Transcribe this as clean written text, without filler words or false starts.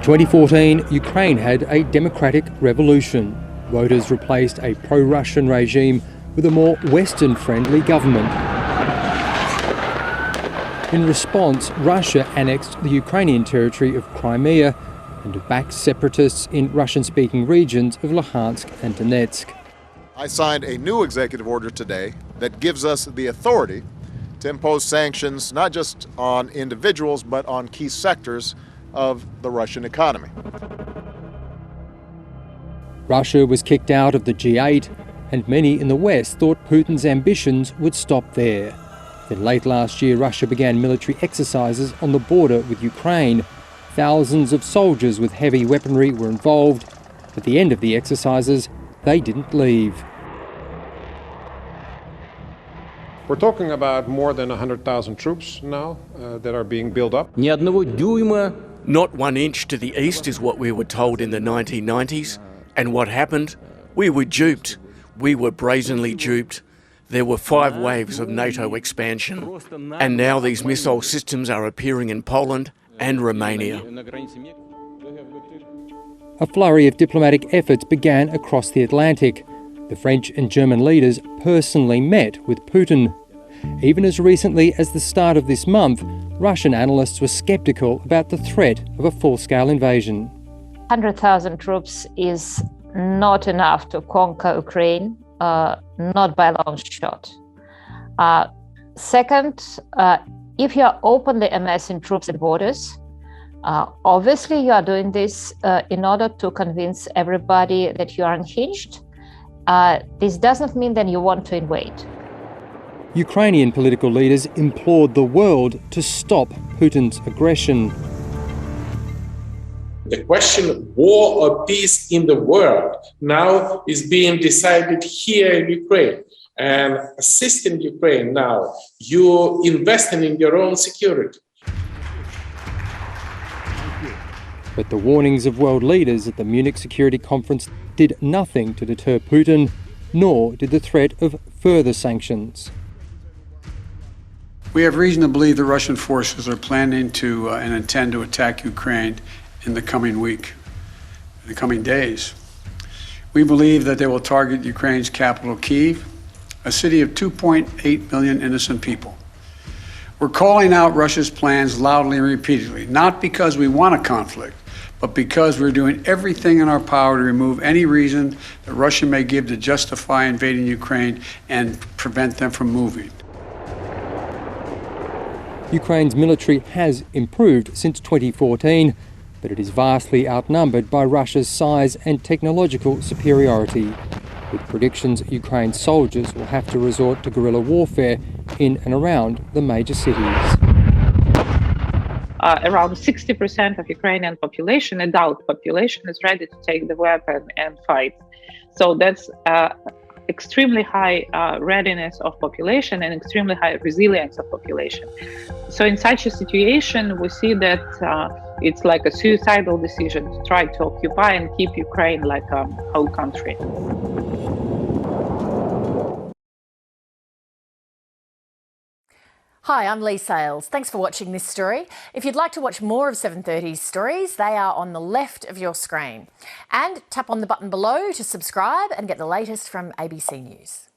2014, Ukraine had a democratic revolution. Voters replaced a pro-Russian regime with a more Western-friendly government. In response, Russia annexed the Ukrainian territory of Crimea and backed separatists in Russian-speaking regions of Luhansk and Donetsk. I signed a new executive order today that gives us the authority to impose sanctions not just on individuals but on key sectors of the Russian economy. Russia was kicked out of the G8, and many in the West thought Putin's ambitions would stop there. Then late last year, Russia began military exercises on the border with Ukraine. Thousands of soldiers with heavy weaponry were involved. At the end of the exercises, they didn't leave. We're talking about more than 100,000 troops now that are being built up. Not 1 inch to the east is what we were told in the 1990s. And what happened? We were duped. We were brazenly duped. There were 5 waves of NATO expansion. And now these missile systems are appearing in Poland and Romania. A flurry of diplomatic efforts began across the Atlantic. The French and German leaders personally met with Putin. Even as recently as the start of this month, Russian analysts were sceptical about the threat of a full-scale invasion. 100,000 troops is not enough to conquer Ukraine, not by a long shot. Second, if you are openly amassing troops at borders, obviously you are doing this in order to convince everybody that you are unhinged. This doesn't mean that you want to invade. Ukrainian political leaders implored the world to stop Putin's aggression. The question, war or peace in the world, now is being decided here in Ukraine. And assisting Ukraine now, you're investing in your own security. But the warnings of world leaders at the Munich Security Conference did nothing to deter Putin, nor did the threat of further sanctions. We have reason to believe the Russian forces are planning to and intend to attack Ukraine in the coming week, in the coming days. We believe that they will target Ukraine's capital, Kyiv, a city of 2.8 million innocent people. We're calling out Russia's plans loudly and repeatedly, not because we want a conflict, but because we're doing everything in our power to remove any reason that Russia may give to justify invading Ukraine and prevent them from moving. Ukraine's military has improved since 2014, but it is vastly outnumbered by Russia's size and technological superiority, with predictions Ukraine's soldiers will have to resort to guerrilla warfare in and around the major cities. Around 60% of Ukrainian population, adult population, is ready to take the weapon and fight. So that's extremely high readiness of population and extremely high resilience of population. So in such a situation, we see that it's like a suicidal decision to try to occupy and keep Ukraine like a whole country. Hi, I'm Lee Sales. Thanks for watching this story. If you'd like to watch more of 730's stories, they are on the left of your screen. And tap on the button below to subscribe and get the latest from ABC News.